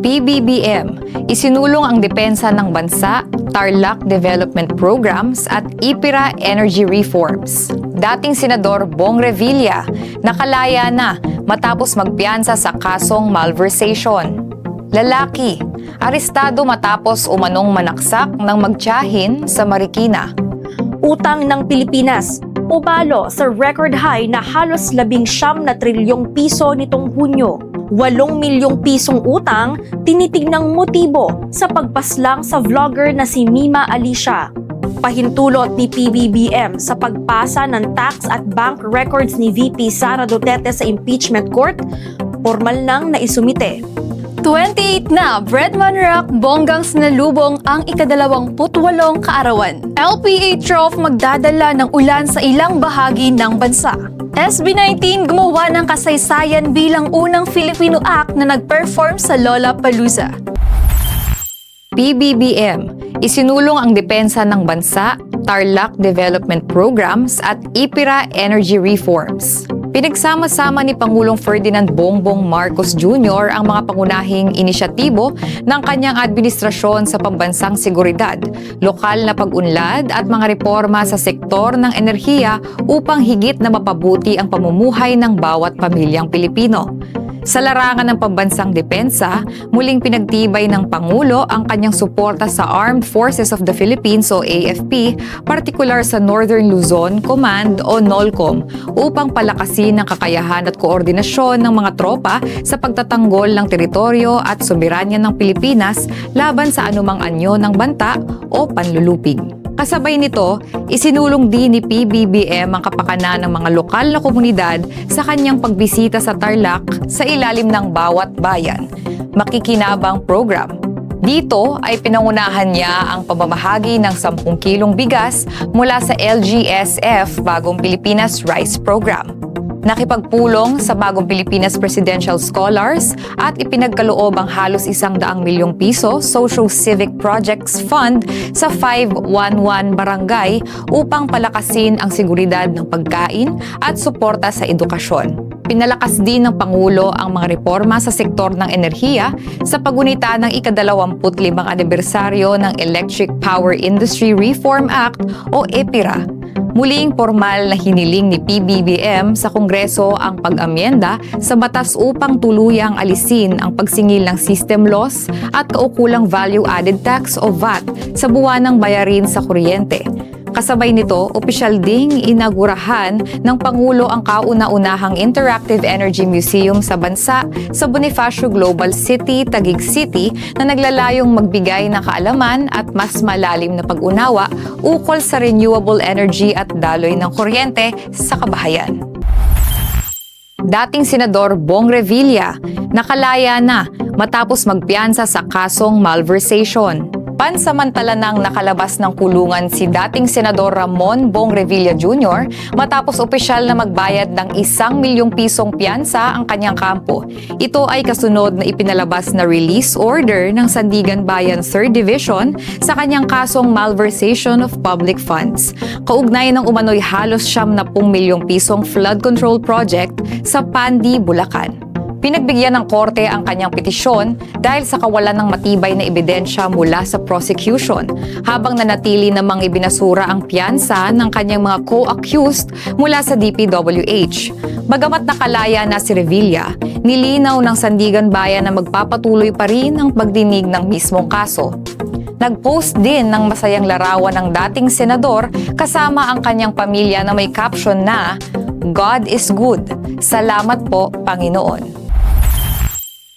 PBBM, isinulong ang depensa ng bansa, Tarlac Development Programs at IPIRA Energy Reforms. Dating Senador Bong Revilla, nakalaya na matapos magpiyansa sa kasong malversation. Lalaki, arestado matapos umanong manaksak ng magtiyahin sa Marikina. Utang ng Pilipinas, pumalo sa record high na halos 19 na trilyong piso nitong Hunyo. 8 milyong pisong utang, tinitignang motibo sa pagpaslang sa vlogger na si Mima Alicia. Pahintulot ni PBBM sa pagpasa ng tax at bank records ni VP Sara Duterte sa impeachment court, formal nang naisumite. 28 na Breadman Rock bonggang sinalubong ang ika-28 kaarawan. LPA Trough magdadala ng ulan sa ilang bahagi ng bansa. SB19 gumawa ng kasaysayan bilang unang Filipino act na nag-perform sa Lollapalooza. PBBM, isinulong ang depensa ng bansa, Tarlac Development Programs at IPIRA Energy Reforms. Pinagsama-sama ni Pangulong Ferdinand Bongbong Marcos Jr. ang mga pangunahing inisyatibo ng kanyang administrasyon sa pambansang seguridad, lokal na pag-unlad at mga reforma sa sektor ng enerhiya upang higit na mapabuti ang pamumuhay ng bawat pamilyang Pilipino. Sa larangan ng pambansang depensa, muling pinagtibay ng Pangulo ang kanyang suporta sa Armed Forces of the Philippines o AFP, partikular sa Northern Luzon Command o NOLCOM, upang palakasin ang kakayahan at koordinasyon ng mga tropa sa pagtatanggol ng teritoryo at soberanya ng Pilipinas laban sa anumang anyo ng banta o panlulupig. Kasabay nito, isinulong din ni PBBM ang kapakanan ng mga lokal na komunidad sa kanyang pagbisita sa Tarlac sa ilalim ng Bawat Bayan, Makikinabang Program. Dito ay pinangunahan niya ang pamamahagi ng 10 kilong bigas mula sa LGSF Bagong Pilipinas Rice Program. Nakipagpulong sa Bagong Pilipinas Presidential Scholars at ipinagkaloob ang halos 100 milyong piso Socio-Civic Projects Fund sa 511 barangay upang palakasin ang seguridad ng pagkain at suporta sa edukasyon. Pinalakas din ng Pangulo ang mga reforma sa sektor ng enerhiya sa pagunita ng ika-25 anibersaryo ng Electric Power Industry Reform Act o EPIRA. Muling formal na hiniling ni PBBM sa Kongreso ang pag-amyenda sa batas upang tuluyang alisin ang pagsingil ng system loss at kaukulang value-added tax o VAT sa buwanang bayarin sa kuryente. Kasabay nito, opisyal ding inagurahan ng Pangulo ang kauna-unahang Interactive Energy Museum sa bansa sa Bonifacio Global City, Taguig City na naglalayong magbigay ng kaalaman at mas malalim na pag-unawa ukol sa renewable energy at daloy ng kuryente sa kabahayan. Dating Senador Bong Revilla, nakalaya na matapos magpiyansa sa kasong malversation. Pansamantala nang nakalabas ng kulungan si dating Senador Ramon Bong Revilla Jr. matapos opisyal na magbayad ng 1 milyong pisong piyansa ang kanyang kampo. Ito ay kasunod na ipinalabas na release order ng Sandigan Bayan 3rd Division sa kanyang kasong malversation of public funds. Kaugnay ng umano'y halos 70 milyong pisong flood control project sa Pandi, Bulacan. Pinagbigyan ng korte ang kanyang petisyon dahil sa kawalan ng matibay na ebidensya mula sa prosecution, habang nanatili namang ibinasura ang piyansa ng kanyang mga co-accused mula sa DPWH. Bagamat nakalaya na si Revilla, nilinaw ng Sandigan Bayan na magpapatuloy pa rin ang pagdinig ng mismong kaso. Nag-post din ng masayang larawan ng dating senador kasama ang kanyang pamilya na may caption na, "God is good. Salamat po, Panginoon."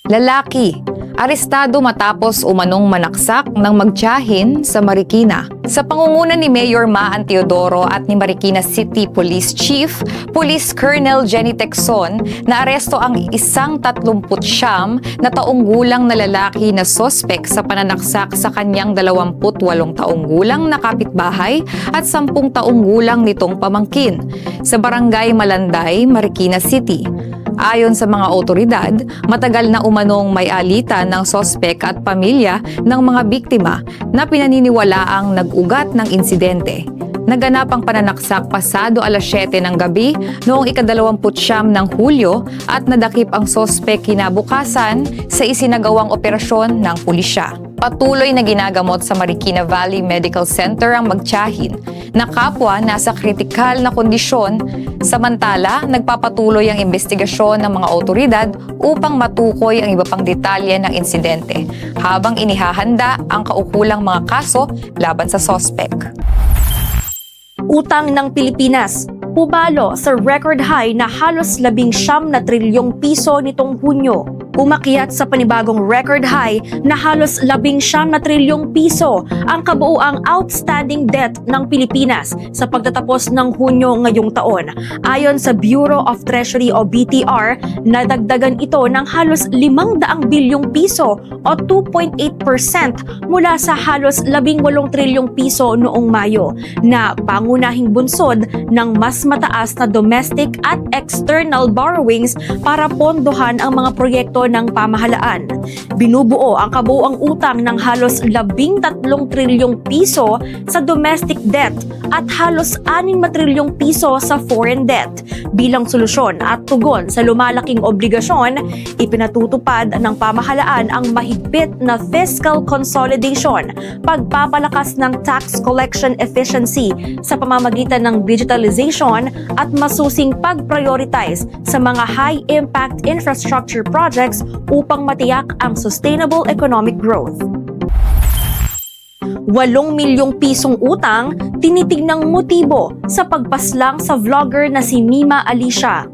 Lalaki, arestado matapos umanong manaksak ng magtiyahin sa Marikina. Sa pangunguna ni Mayor Maan Teodoro at ni Marikina City Police Chief, Police Colonel Jenny Tecson, naaresto ang isang 39 na taong gulang na lalaki na sospek sa pananaksak sa kanyang 28 taong gulang na kapitbahay at 10 taong gulang nitong pamangkin sa Barangay Malanday, Marikina City. Ayon sa mga otoridad, matagal na umanong may alitan ng sospek at pamilya ng mga biktima na pinaniniwalaang nag-ugat ng insidente. Naganap ang pananaksak pasado alas 7 ng gabi noong ika-29 ng Hulyo at nadakip ang sospek kinabukasan sa isinagawang operasyon ng pulisya. Patuloy na ginagamot sa Marikina Valley Medical Center ang magtiyahin na kapwa nasa kritikal na kondisyon, samantala nagpapatuloy ang investigasyon ng mga otoridad upang matukoy ang iba pang detalye ng insidente habang inihahanda ang kaukulang mga kaso laban sa sospek. Utang ng Pilipinas pumalo sa record high na halos 19 na trilyong piso nitong Hunyo. Umakyat sa panibagong record high na halos 19 na trilyong piso ang kabuuang outstanding debt ng Pilipinas sa pagtatapos ng Hunyo ngayong taon. Ayon sa Bureau of Treasury o BTR, nadagdagan ito ng halos 500 bilyong piso o 2.8% mula sa halos 18 trilyong piso noong Mayo na pangunahing bunsod ng mas mataas na domestic at external borrowings para pondohan ang mga proyekto ng pamahalaan. Binubuo ang kabuuang utang ng halos 13 trilyong piso sa domestic debt at halos 6 trilyong piso sa foreign debt. Bilang solusyon at tugon sa lumalaking obligasyon, ipinatutupad ng pamahalaan ang mahigpit na fiscal consolidation, pagpapalakas ng tax collection efficiency sa pamamagitan ng digitalization at masusing pag-prioritize sa mga high-impact infrastructure projects upang matiyak ang sustainable economic growth. 8 milyong pisong utang tinitignang motibo sa pagpaslang sa vlogger na si Mima Alicia.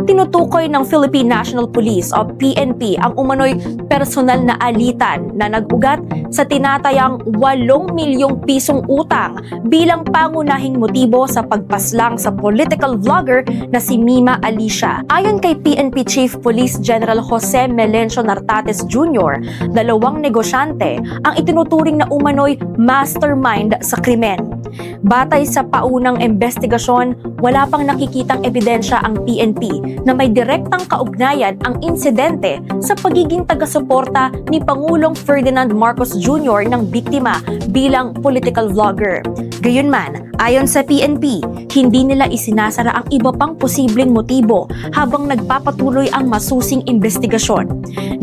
Tinutukoy ng Philippine National Police o PNP ang umano'y personal na alitan na nag-ugat sa tinatayang 8 milyong pisong utang bilang pangunahing motibo sa pagpaslang sa political vlogger na si Mima Alicia. Ayon kay PNP Chief Police General Jose Melencio Nartates Jr., 2 negosyante ang itinuturing na umano'y mastermind sa krimen. Batay sa paunang investigasyon, wala pang nakikitang ebidensya ang PNP na may direktang kaugnayan ang insidente sa pagiging taga-suporta ni Pangulong Ferdinand Marcos Jr. ng biktima bilang political vlogger. Gayunman, ayon sa PNP, hindi nila isinasara ang iba pang posibleng motibo habang nagpapatuloy ang masusing investigasyon.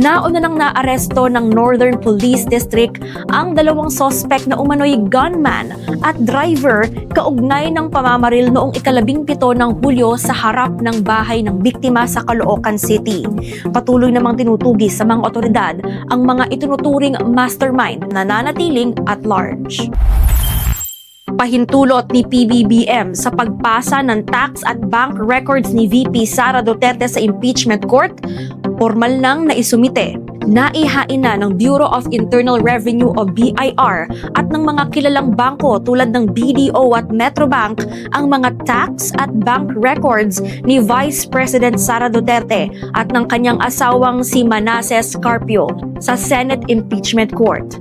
Nauna nang naaresto ng Northern Police District ang 2 sospek na umano'y gunman at driver kaugnay ng pamamaril noong ika-17 ng Hulyo sa harap ng bahay ng biktima sa Caloocan City. Patuloy namang tinutugis sa mga otoridad ang mga itinuturing mastermind na nanatiling at large. Pahintulot ni PBBM sa pagpasa ng tax at bank records ni VP Sara Duterte sa impeachment court, formal nang naisumite. Naihain na ng Bureau of Internal Revenue o BIR at ng mga kilalang bangko tulad ng BDO at Metrobank ang mga tax at bank records ni Vice President Sara Duterte at ng kanyang asawang si Manasseh Carpio sa Senate Impeachment Court.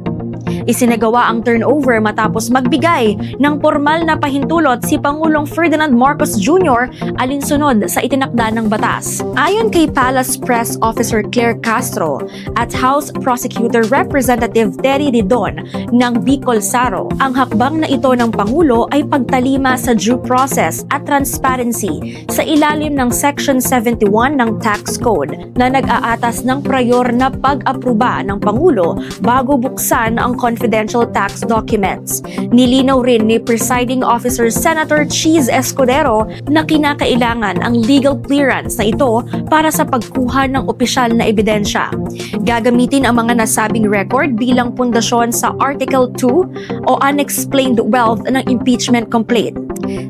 Isinagawa ang turnover matapos magbigay ng formal na pahintulot si Pangulong Ferdinand Marcos Jr. alinsunod sa itinakda ng batas. Ayon kay Palace Press Officer Claire Castro at House Prosecutor Representative Terry Didon ng Bicol Saro, ang hakbang na ito ng Pangulo ay pagtalima sa due process at transparency sa ilalim ng Section 71 ng Tax Code na nag-aatas ng prayor na pag-apruba ng Pangulo bago buksan ang confidential tax documents. Nilinaw rin ni Presiding Officer Senator Cheese Escudero na kinakailangan ang legal clearance na ito para sa pagkuha ng opisyal na ebidensya. Gagamitin ang mga nasabing record bilang pundasyon sa Article 2 o Unexplained Wealth ng impeachment complaint.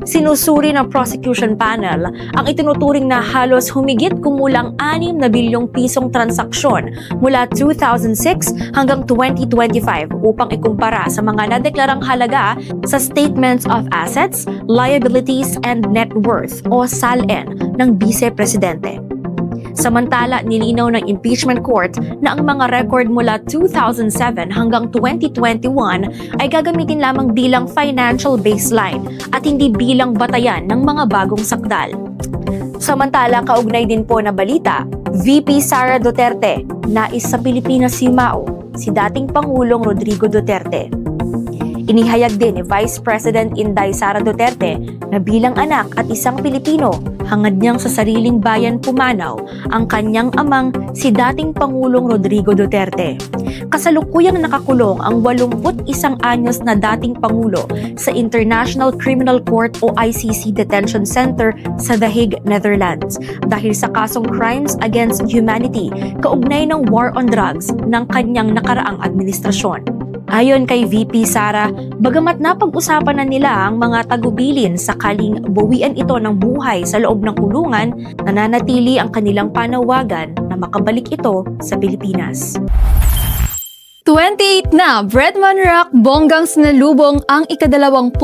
Sinusuri ng prosecution panel ang itinuturing na halos humigit kumulang 6 na bilyong pisong transaksyon mula 2006 hanggang 2025 upang ikumpara sa mga nadeklarang halaga sa Statements of Assets, Liabilities, and Net Worth o SALN ng Vice Presidente. Samantala, nilinaw ng impeachment court na ang mga record mula 2007 hanggang 2021 ay gagamitin lamang bilang financial baseline at hindi bilang batayan ng mga bagong sakdal. Samantala, kaugnay din po na balita, VP Sara Duterte, nais sa Pilipinas si Mao, si dating Pangulong Rodrigo Duterte. Inihayag din ni Vice President Inday Sara Duterte na bilang anak at isang Pilipino, hangad niyang sa sariling bayan pumanaw ang kanyang amang si dating Pangulong Rodrigo Duterte. Kasalukuyang nakakulong ang 81 anyos na dating Pangulo sa International Criminal Court o ICC Detention Center sa The Hague, Netherlands dahil sa kasong crimes against humanity kaugnay ng war on drugs ng kanyang nakaraang administrasyon. Ayon kay VP Sara, bagamat napag-usapan na nila ang mga tagubilin sakaling bawian ito ng buhay sa loob ng kulungan, nananatili ang kanilang panawagan na makabalik ito sa Pilipinas. 28 na Bretman Rock bonggang sinalubong ang ika-28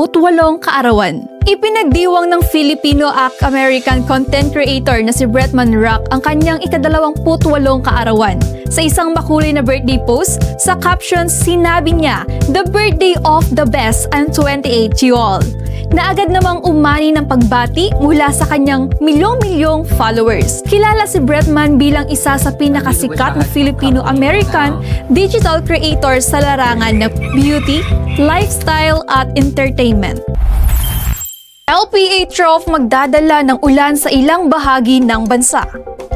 kaarawan. Ipinagdiwang ng Filipino-American content creator na si Bretman Rock ang kanyang ika-28 kaarawan. Sa isang makulay na birthday post, sa caption sinabi niya, "The birthday of the best and 28 you all." Na agad namang umani ng pagbati mula sa kanyang milyong-milyong followers. Kilala si Bretman bilang isa sa pinakasikat na Filipino-American digital creator sa larangan ng beauty, lifestyle at entertainment. LPA Trough magdadala ng ulan sa ilang bahagi ng bansa.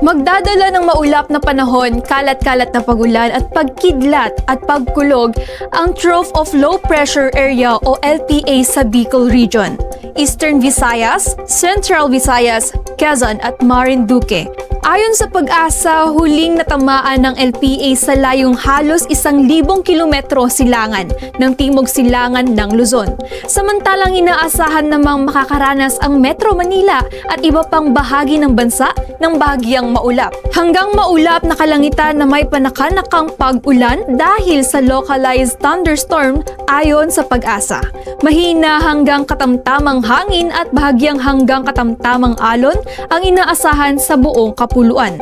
Magdadala ng maulap na panahon, kalat-kalat na pagulan at pagkidlat at pagkulog ang Trough of Low Pressure Area o LPA sa Bicol Region, Eastern Visayas, Central Visayas, Quezon at Marinduque. Ayon sa Pag-asa, huling natamaan ng LPA sa layong halos 1,000 kilometro silangan ng timog silangan ng Luzon. Samantalang inaasahan namang makakaranas ang Metro Manila at iba pang bahagi ng bansa ng bahagyang maulap. Hanggang maulap na kalangitan na may panakanakang pag-ulan dahil sa localized thunderstorm ayon sa Pag-asa. Mahina hanggang katamtamang hangin at bahagyang hanggang katamtamang alon ang inaasahan sa buong kapuluan.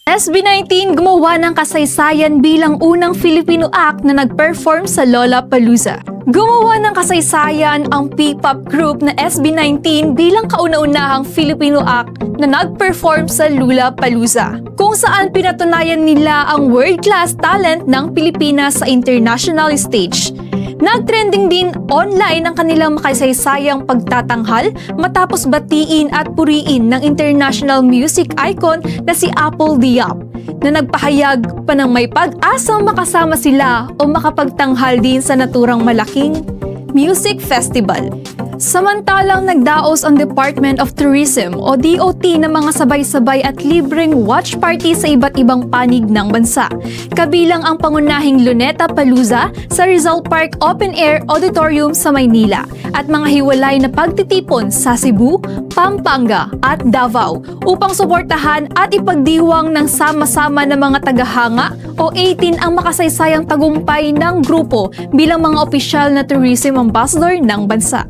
SB19 gumawa ng kasaysayan bilang unang Filipino act na nag-perform sa Lollapalooza. Gumawa ng kasaysayan ang P-pop group na SB19 bilang kauna-unahang Filipino act na nag-perform sa Lollapalooza, kung saan pinatunayan nila ang world-class talent ng Pilipinas sa international stage. Nag-trending din online ang kanilang makasaysayang pagtatanghal matapos batiin at puriin ng international music icon na si Apple Diab, na nagpahayag pa ng may pag-asang makasama sila o makapagtanghal din sa naturang malaking music festival. Samantalang nagdaos ang Department of Tourism o DOT ng mga sabay-sabay at libreng watch party sa iba't ibang panig ng bansa. Kabilang ang pangunahing Luneta Palooza sa Rizal Park Open Air Auditorium sa Maynila at mga hiwalay na pagtitipon sa Cebu, Pampanga at Davao upang suportahan at ipagdiwang ng sama-sama ng mga tagahanga o 18 ang makasaysayang tagumpay ng grupo bilang mga opisyal na tourism ambassador ng bansa.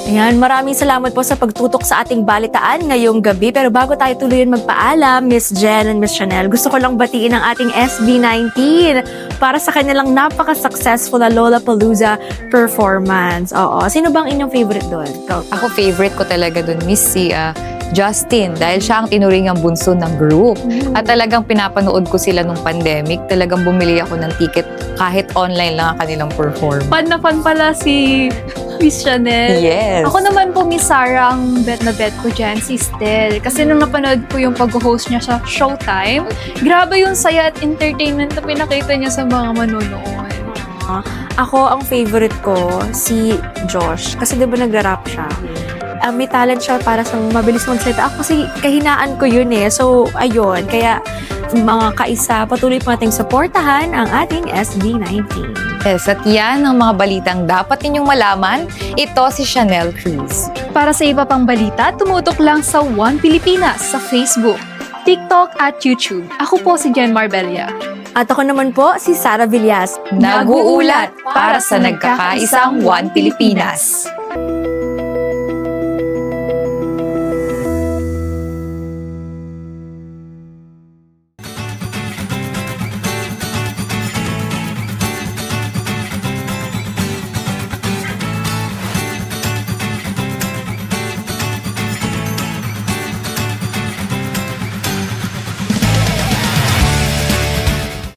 Ayan, maraming salamat po sa pagtutok sa ating balitaan ngayong gabi. Pero bago tayo tuluyan magpaalam, Miss Jen and Miss Chanel, gusto ko lang batiin ang ating SB19 para sa kanilang napaka-successful na Lollapalooza performance. Oo, sino bang inyong favorite doon? Ako favorite ko talaga dun, Miss, si Justin, dahil siya ang tinuring ang bunso ng group. At talagang pinapanood ko sila nung pandemic. Talagang bumili ako ng ticket kahit online lang ang kanilang performance. Fan na fan pala si Miss Chanel. Yes. Ako naman po, Miss Sarah, ang bet na bet ko dyan, si Stel. Kasi nung napanood ko yung pag-host niya sa Showtime, grabe yung saya at entertainment na pinakita niya sa mga manonood. Ako, ang favorite ko, si Josh. Kasi di ba nagra-rap siya? May talent siya para sa mabilis magsalita. Ako kasi kahinaan ko yun eh. So, ayun. Kaya, mga kaisa, patuloy po nating supportahan ang ating SB19. Yes, at yan ang mga balitang dapat ninyong malaman. Ito si Chanel Cruz. Para sa iba pang balita, tumutok lang sa One Pilipinas sa Facebook, TikTok at YouTube. Ako po si Jen Marbella. At ako naman po, si Sara Villas. Nag-uulat para sa nagkakaisang One Pilipinas.